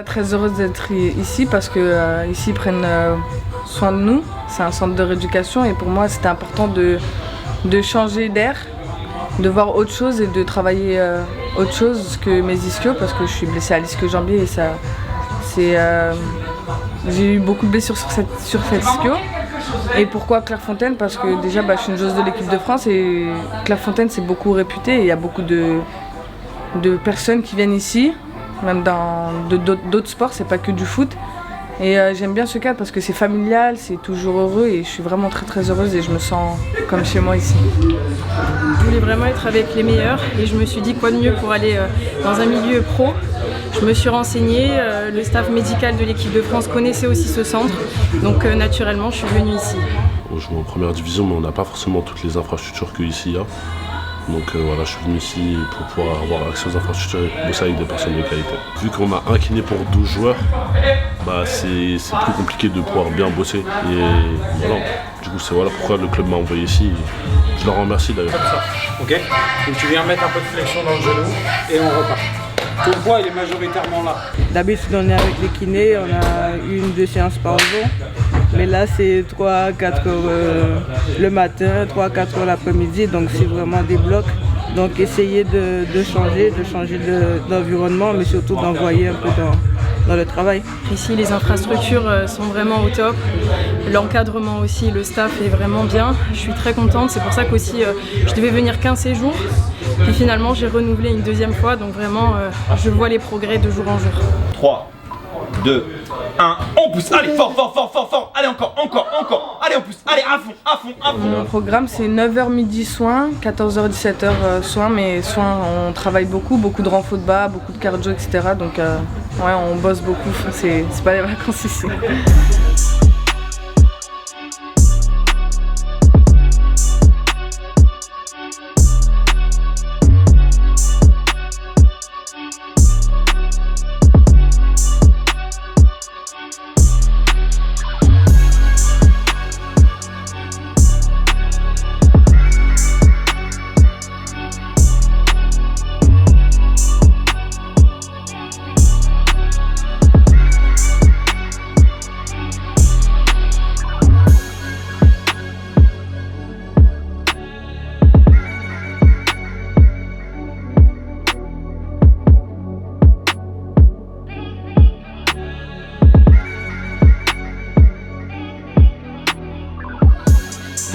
Très heureuse d'être ici parce que ici ils prennent soin de nous. C'est un centre de rééducation et pour moi c'était important de changer d'air, de voir autre chose et de travailler autre chose que mes ischios parce que je suis blessée à l'ischio-jambier et ça c'est j'ai eu beaucoup de blessures sur cette ischio. Et pourquoi Clairefontaine? Parce que déjà je suis une joueuse de l'équipe de France et Clairefontaine c'est beaucoup réputé et il y a beaucoup de personnes qui viennent ici, même dans d'autres sports, c'est pas que du foot. Et j'aime bien ce cadre parce que c'est familial, c'est toujours heureux et je suis vraiment très heureuse et je me sens comme chez moi ici. Je voulais vraiment être avec les meilleurs et je me suis dit quoi de mieux pour aller dans un milieu pro. Je me suis renseignée, le staff médical de l'équipe de France connaissait aussi ce centre, donc naturellement je suis venue ici. On joue en première division mais on n'a pas forcément toutes les infrastructures qu'ici y a. Donc voilà, je suis venu ici pour pouvoir avoir accès aux infrastructures et bosser avec des personnes de qualité. Vu qu'on a un kiné pour 12 joueurs, c'est plus compliqué de pouvoir bien bosser. Et voilà, du coup c'est pourquoi le club m'a envoyé ici. Je leur remercie d'ailleurs. Comme ça, ok. Donc tu viens mettre un peu de flexion dans le genou et on repart. Ton poids il est majoritairement là. D'habitude on est avec les kinés, on a 1-2 séances par jour. Mais là c'est 3-4 heures le matin, 3-4 heures l'après-midi, donc c'est vraiment des blocs. Donc essayer de changer d'environnement, mais surtout d'envoyer un peu dans le travail. Ici les infrastructures sont vraiment au top, l'encadrement aussi, le staff est vraiment bien. Je suis très contente, c'est pour ça qu'aussi je devais venir qu'un séjour. Puis finalement j'ai renouvelé une deuxième fois, donc vraiment je vois les progrès de jour en jour. 3, 2, 1, on pousse, allez fort, allez encore, allez on pousse, allez à fond. Mon programme c'est 9h midi soins, 14h-17h soins, mais soins on travaille beaucoup de renfort de bas, beaucoup de cardio, etc. Donc ouais on bosse beaucoup, c'est pas les vacances ici.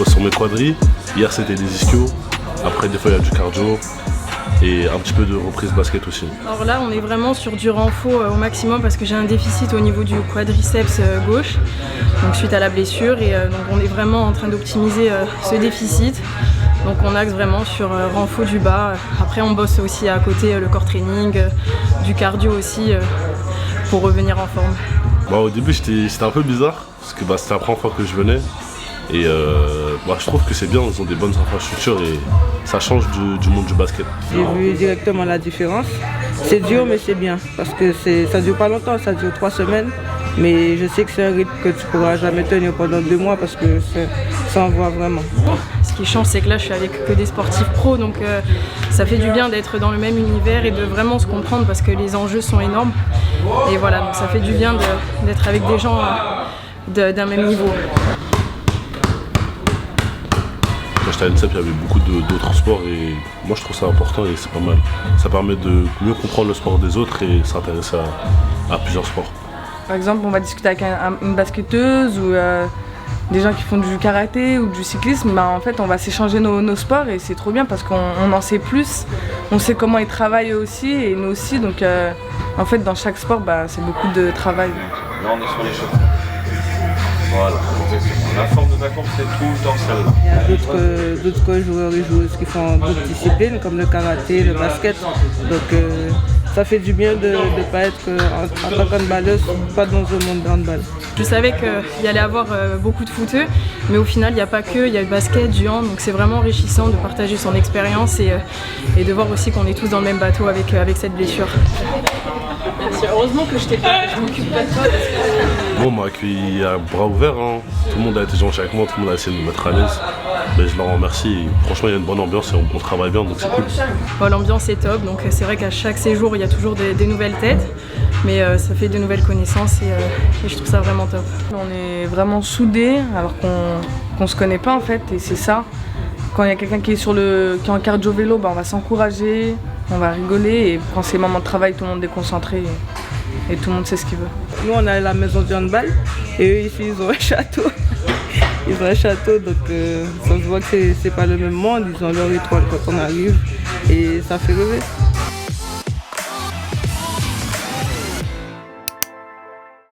Sur mes quadris, hier c'était des ischios, après des fois il y a du cardio et un petit peu de reprise basket aussi. Alors là on est vraiment sur du renfort au maximum parce que j'ai un déficit au niveau du quadriceps gauche, donc suite à la blessure et donc on est vraiment en train d'optimiser ce déficit. Donc on axe vraiment sur renfort du bas, après on bosse aussi à côté le core training, du cardio aussi pour revenir en forme. Au début c'était un peu bizarre parce que c'était la première fois que je venais. Et je trouve que c'est bien, ils ont des bonnes infrastructures et ça change du monde du basket. J'ai vu directement la différence. C'est dur mais c'est bien parce que ça dure pas longtemps, ça dure 3 semaines. Mais je sais que c'est un rythme que tu pourras jamais tenir pendant 2 mois parce que ça envoie vraiment. Ce qui change c'est que là je suis avec que des sportifs pros donc ça fait du bien d'être dans le même univers et de vraiment se comprendre parce que les enjeux sont énormes. Et voilà, donc ça fait du bien d'être avec des gens d'un même niveau. Quand j'étais à l'INSEP, il y avait beaucoup d'autres sports et moi je trouve ça important et c'est pas mal. Ça permet de mieux comprendre le sport des autres et s'intéresser à plusieurs sports. Par exemple, on va discuter avec une basketteuse ou des gens qui font du karaté ou du cyclisme. En fait, on va s'échanger nos sports et c'est trop bien parce qu'on en sait plus. On sait comment ils travaillent eux aussi et nous aussi. Donc en fait, dans chaque sport, c'est beaucoup de travail. Là on est sur les choses. Voilà, la forme de ta course c'est tout le temps celle-là. Il y a d'autres joueurs et joueuses qui font d'autres disciplines comme le karaté, le basket. Donc ça fait du bien de ne pas être en tant qu'handballeuse, pas dans un monde de handball. Je savais qu'il y allait avoir beaucoup de footeux, mais au final il n'y a pas que, il y a le basket, du hand, donc c'est vraiment enrichissant de partager son expérience et de voir aussi qu'on est tous dans le même bateau avec cette blessure. Merci, heureusement que je m'occupe pas de toi. Bon, on m'a accueilli à bras ouverts, hein. Tout le monde a été gentil avec moi, tout le monde a essayé de me mettre à l'aise. Mais je leur remercie. Franchement, il y a une bonne ambiance et on travaille bien, donc c'est cool. Bon, l'ambiance est top, donc c'est vrai qu'à chaque séjour, il y a toujours des nouvelles têtes. Mais ça fait de nouvelles connaissances et je trouve ça vraiment top. On est vraiment soudés alors qu'on se connaît pas en fait, et c'est ça. Quand il y a quelqu'un qui est en cardio vélo, on va s'encourager, on va rigoler, et quand c'est moment de travail, tout le monde est concentré et tout le monde sait ce qu'il veut. Nous, on a la maison du handball et eux ici, ils ont un château. Ils ont un château, donc ça se voit que c'est pas le même monde. Ils ont leur étoile quand on arrive et ça fait rêver.